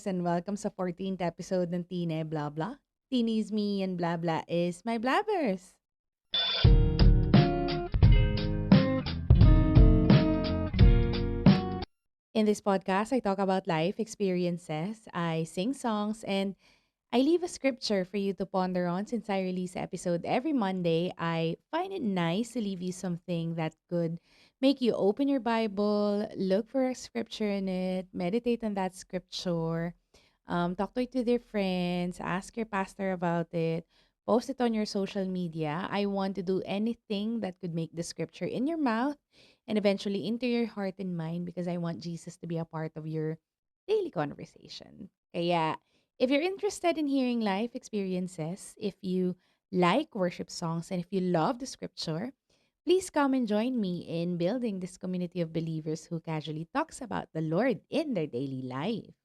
listeners, and welcome sa 14th episode ng Tine Blah Blah. Tine is me and Blah Blah is my blabbers. In this podcast, I talk about life experiences, I sing songs, and I leave a scripture for you to ponder on. Since I release an episode every Monday, I find it nice to leave you something that could make you open your Bible, look for a scripture in it, meditate on that scripture, talk to it to their friends, ask your pastor about it, post it on your social media. I want to do anything that could make the scripture in your mouth and eventually into your heart and mind because I want Jesus to be a part of your daily conversation. Kaya, if you're interested in hearing life experiences, if you like worship songs, and if you love the scripture, please come and join me in building this community of believers who casually talks about the Lord in their daily life.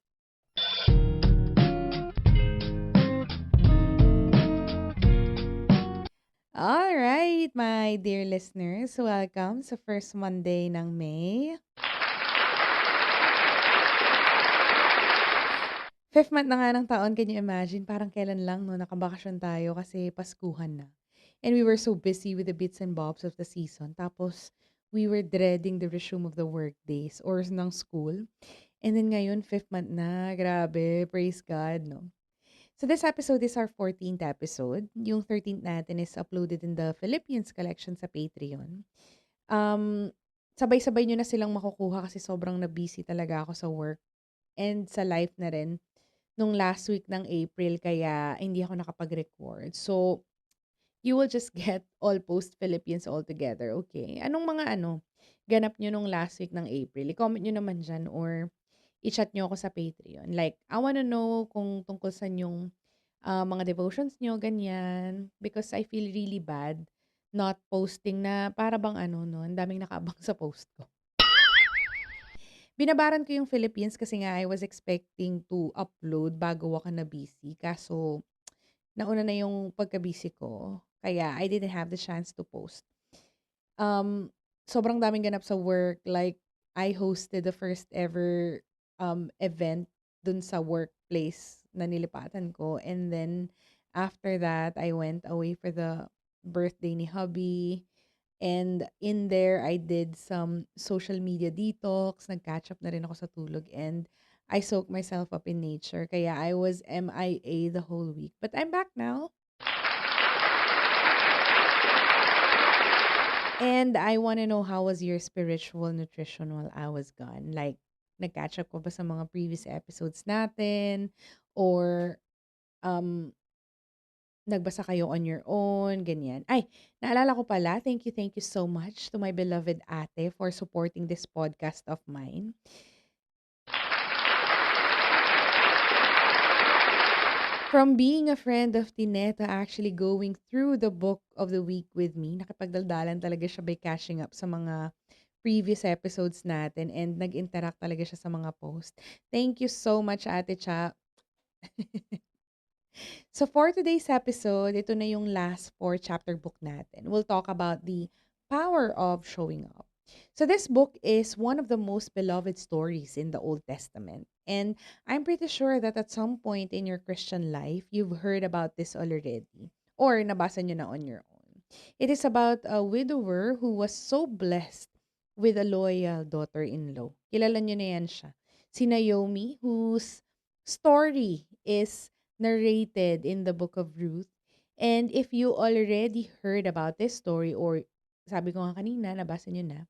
All right, my dear listeners, welcome sa first Monday ng May. Fifth month na nga ng taon, can you imagine? Parang kailan lang, no, nakabakasyon tayo kasi Paskuhan na. And we were so busy with the bits and bobs of the season. Tapos, we were dreading the resume of the work days or ng school. And then ngayon, fifth month na. Grabe, praise God, no? So this episode is our 14th episode. Yung 13th natin is uploaded in the Philippians collection sa Patreon. Um, Sabay-sabay nyo na silang makukuha kasi sobrang na-busy talaga ako sa work and sa life na rin nung last week ng April kaya hindi ako nakapag-record. So, you will just get all post Philippines all together, okay? Anong mga ganap nyo nung last week ng April? I-comment nyo naman dyan or i-chat nyo ako sa Patreon. Like, I wanna know kung tungkol sa yung mga devotions nyo, ganyan. Because I feel really bad not posting na para bang no, ang daming nakaabang sa post ko. Binabaran ko yung Philippines kasi nga I was expecting to upload bago ako na busy. Kaso, nauna na yung pagka-busy ko. Kaya I didn't have the chance to post. Um, Sobrang daming ganap sa work. Like, I hosted the first ever event dun sa workplace na nilipatan ko. And then, after that, I went away for the birthday ni hubby. And in there, I did some social media detox. Nag-catch up na rin ako sa tulog. And I soaked myself up in nature. Kaya I was MIA the whole week. But I'm back now. And I want to know, how was your spiritual nutrition while I was gone? Like, nag-catch up ko ba sa mga previous episodes natin? Or, um, nagbasa kayo on your own, ganyan. Ay, naalala ko pala, thank you so much to my beloved ate for supporting this podcast of mine. From being a friend of Tineta, actually going through the book of the week with me, nakipagdaldalan talaga siya by catching up sa mga previous episodes natin and nag-interact talaga siya sa mga post. Thank you so much, Ate Cha. So for today's episode, ito na yung last 4 chapter book natin. We'll talk about the power of showing up. So this book is one of the most beloved stories in the Old Testament. And I'm pretty sure that at some point in your Christian life, you've heard about this already or nabasa nyo na on your own. It is about a widower who was so blessed with a loyal daughter-in-law. Kilala nyo na yan siya. Si Naomi, whose story is narrated in the book of Ruth. And if you already heard about this story or sabi ko nga kanina, nabasa nyo na,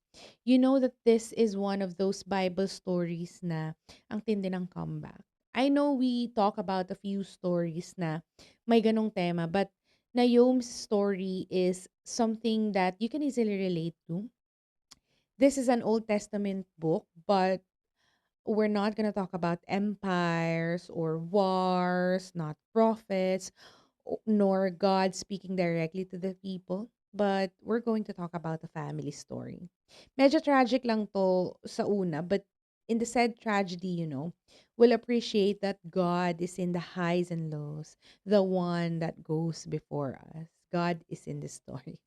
you know that this is one of those Bible stories na ang tindi ng comeback. I know we talk about a few stories na may ganong tema, but Naomi's story is something that you can easily relate to. This is an Old Testament book, but we're not going to talk about empires or wars, not prophets, nor God speaking directly to the people. But we're going to talk about a family story. Medyo tragic lang to sa una, but in the said tragedy, we'll appreciate that God is in the highs and lows, the one that goes before us. God is in the story.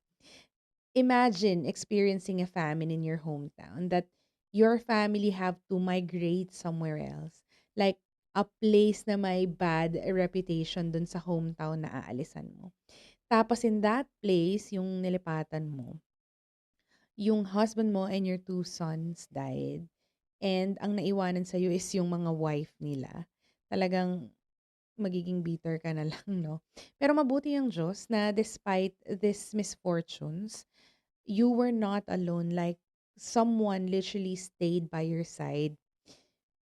Imagine experiencing a famine in your hometown that your family have to migrate somewhere else. Like a place na may bad reputation dun sa hometown na aalisan mo. Tapos in that place, yung nilipatan mo, yung husband mo and your two sons died. And ang naiwanan sa'yo is yung mga wife nila. Talagang magiging bitter ka na lang, no? Pero mabuti ang Diyos na despite these misfortunes, you were not alone. Like, someone literally stayed by your side.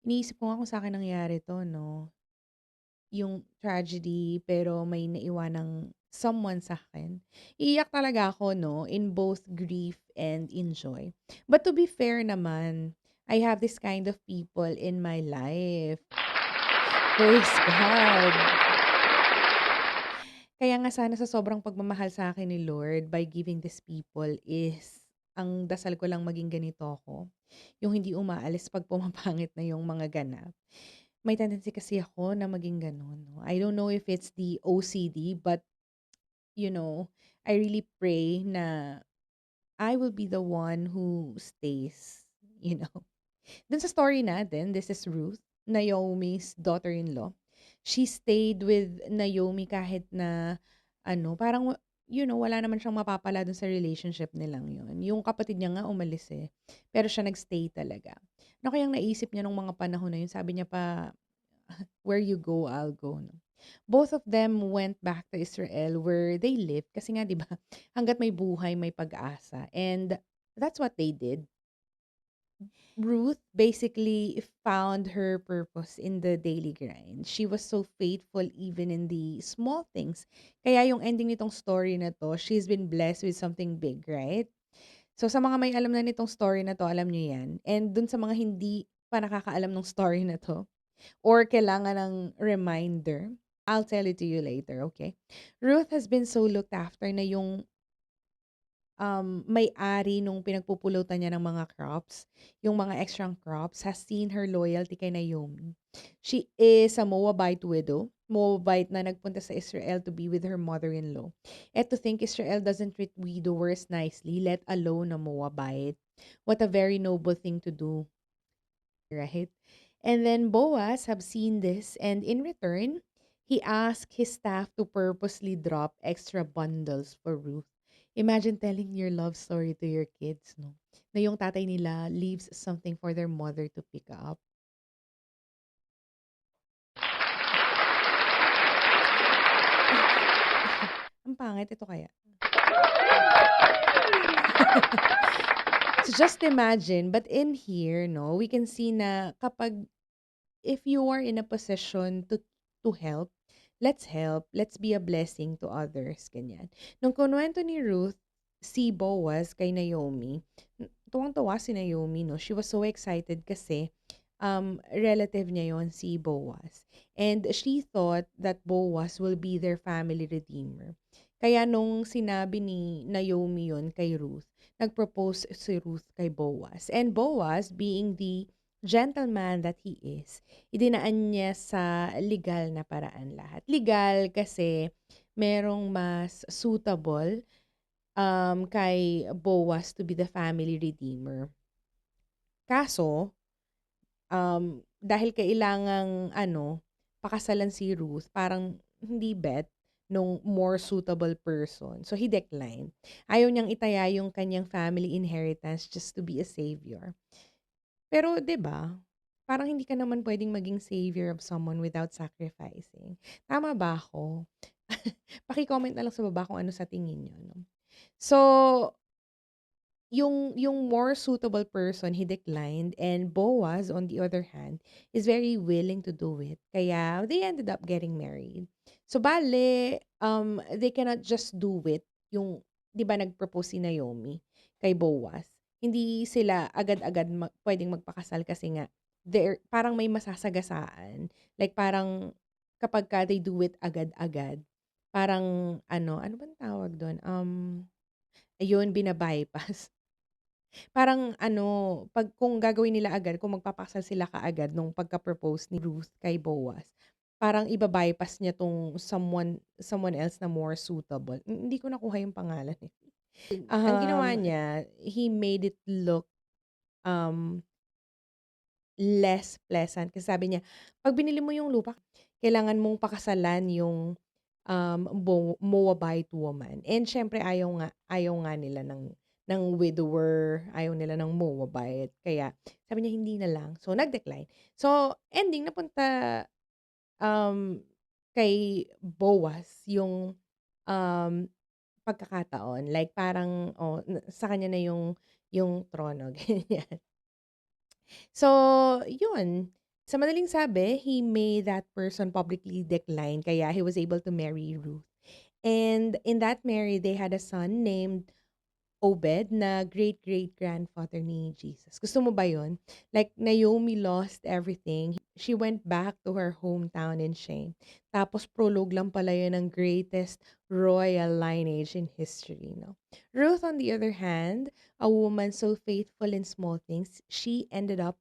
Iniisip ko nga kung sa'kin nangyari 'to 'no, yung tragedy pero may naiwanang someone sa'kin. Iiyak talaga ako 'no, in both grief and in joy. But to be fair naman, I have this kind of people in my life. Praise God. Kaya nga sana sa sobrang pagmamahal sa'kin ni Lord by giving these people is ang dasal ko lang maging ganito ako, yung hindi umaalis 'pag pumapangit na yung mga ganap. May tendency kasi ako na maging gano'n 'no. I don't know if it's the OCD but, you know, I really pray na I will be the one who stays, you know. Dun sa story natin, this is Ruth, Naomi's daughter-in-law. She stayed with Naomi kahit na ano, parang wala naman siyang mapapala dun sa relationship nilang yun. Yung kapatid niya nga umalis eh, pero siya nagstay talaga. Ano kayang naisip niya nung mga panahon na yun? Sabi niya pa, "Where you go, I'll go." No? Both of them went back to Israel where they live kasi nga 'di ba, hangga't may buhay may pag-asa. And that's what they did. Ruth basically found her purpose in the daily grind. She was so faithful even in the small things. Kaya yung ending nitong story na 'to, she's been blessed with something big, right? So sa mga may alam na nitong story na 'to, alam niyo 'yan. And dun sa mga hindi pa nakakaalam ng story na 'to or kailangan ng reminder, I'll tell it to you later, okay? Ruth has been so looked after na yung may-ari nung pinagpupulutan niya ng mga crops, yung mga extrang crops, has seen her loyalty kay Naomi. She is a Moabite widow, Moabite na nagpunta sa Israel to be with her mother-in-law. And to think Israel doesn't treat widowers nicely, let alone a Moabite. What a very noble thing to do, right? And then Boaz have seen this, and in return, he asked his staff to purposely drop extra bundles for Ruth. Imagine telling your love story to your kids, no? Na yung tatay nila leaves something for their mother to pick up. Ang pangit, ito kaya. So just imagine, but in here, no, we can see na kapag if you are in a position to help, let's be a blessing to others, ganyan. Nung kinuwento ni Ruth si Boaz kay Naomi, tuwang-tuwa si Naomi, no? She was so excited kasi relative niya yon si Boaz. And she thought that Boaz will be their family redeemer. Kaya nung sinabi ni Naomi yon kay Ruth, nag-propose si Ruth kay Boaz. And Boaz, being the gentleman that he is, idinaan niya sa legal na paraan lahat. Legal kasi merong mas suitable kay Boaz to be the family redeemer. Kaso, dahil kailangang pakasalan si Ruth, parang hindi bet nung more suitable person. So he declined. Ayaw niyang itaya yung kanyang family inheritance just to be a savior. Pero 'di ba, parang hindi ka naman puwedeng maging savior of someone without sacrificing. Tama ba ako? Paki-comment na lang sa baba kung ano sa tingin niyo 'no. So, yung more suitable person, he declined, and Boaz, on the other hand, is very willing to do it. Kaya they ended up getting married. So bale, they cannot just do it, yung 'di ba nag-propose si Naomi kay Boaz. Hindi sila agad-agad puwedeng magpakasal kasi nga parang may masasagasaan. Like parang kapagka they do it agad-agad, parang ano bang tawag dun? Ayun, bina-bypass. Parang 'pag kung gagawin nila agad, kung magpapakasal sila kaagad nung pagka-propose ni Ruth kay Boaz, parang iba-bypass niya 'tong someone else na more suitable. Hindi ko nakuha yung pangalan, eh. Ang ginawa niya, he made it look, um, less pleasant. Kasi sabi niya, pag binili mo yung lupa, kailangan mong pakasalan yung Moabite woman. And syempre ayaw nga nila ng widower, ayaw nila ng Moabite. Kaya sabi niya hindi na lang. So nag-decline. So ending napunta um kay Boaz yung um pagkakataon. Like parang sa kanya na yung trono ganyan. So, yun. Sa madaling sabi, he made that person publicly decline kaya he was able to marry Ruth. And in that marriage, they had a son named Obed na great-great-grandfather ni Jesus. Gusto mo ba yun? Like, Naomi lost everything. She went back to her hometown in shame. Tapos prologue lang pala yun ng greatest royal lineage in history, no? Ruth, on the other hand, a woman so faithful in small things, she ended up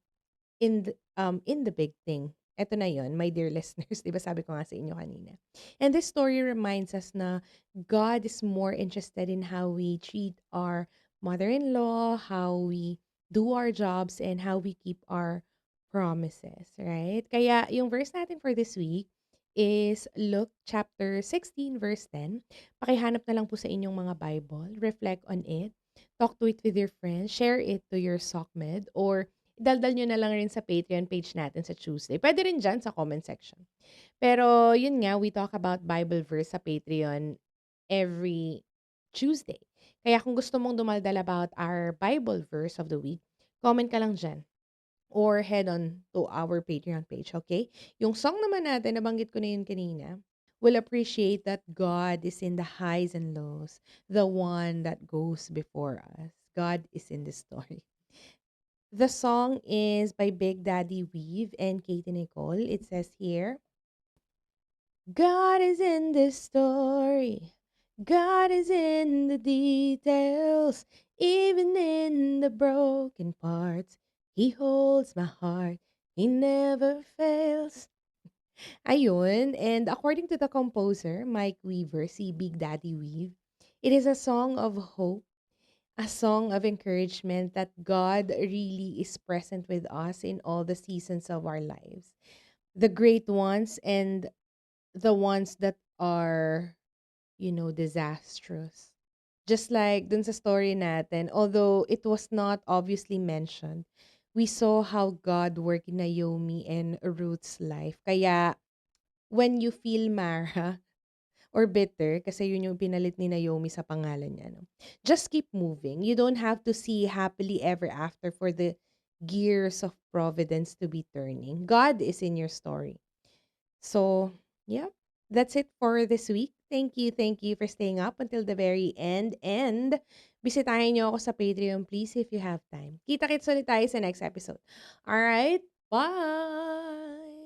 in the big thing. Eto na yon, my dear listeners, 'di ba sabi ko nga sa inyo kanina. And this story reminds us na God is more interested in how we treat our mother-in-law, how we do our jobs, and how we keep our promises, right? Kaya yung verse natin for this week is Luke chapter 16 verse 10. Pakihanap na lang po sa inyong mga Bible, reflect on it, talk to it with your friends, share it to your sockmed, or daldal nyo na lang rin sa Patreon page natin sa Tuesday. Puwede rin diyan sa comment section. Pero yun nga, we talk about Bible verse sa Patreon every Tuesday. Kaya kung gusto mong dumaldal about our Bible verse of the week, comment ka lang diyan or head on to our Patreon page, okay? Yung song naman natin, nabanggit ko na yun kanina, will appreciate that God is in the highs and lows, the one that goes before us. God is in the story. The song is by Big Daddy Weave and Katie Nicole. It says here, God is in this story. God is in the details, even in the broken parts. He holds my heart. He never fails. Ayun, and according to the composer, Mike Weaver, si Big Daddy Weave, it is a song of hope, a song of encouragement that God really is present with us in all the seasons of our lives. The great ones and the ones that are, disastrous. Just like dun sa story natin, although it was not obviously mentioned, we saw how God worked in Naomi and Ruth's life. Kaya when you feel Mara, or bitter kasi yun yung pinalit ni Naomi sa pangalan niya, no? Just keep moving. You don't have to see happily ever after for the gears of providence to be turning. God is in your story. So, yeah, that's it for this week. Thank you for staying up until the very end. And bisitahin niyo ako sa Patreon, please, if you have time. Kita-kits ulit tayo sa next episode. All right, bye!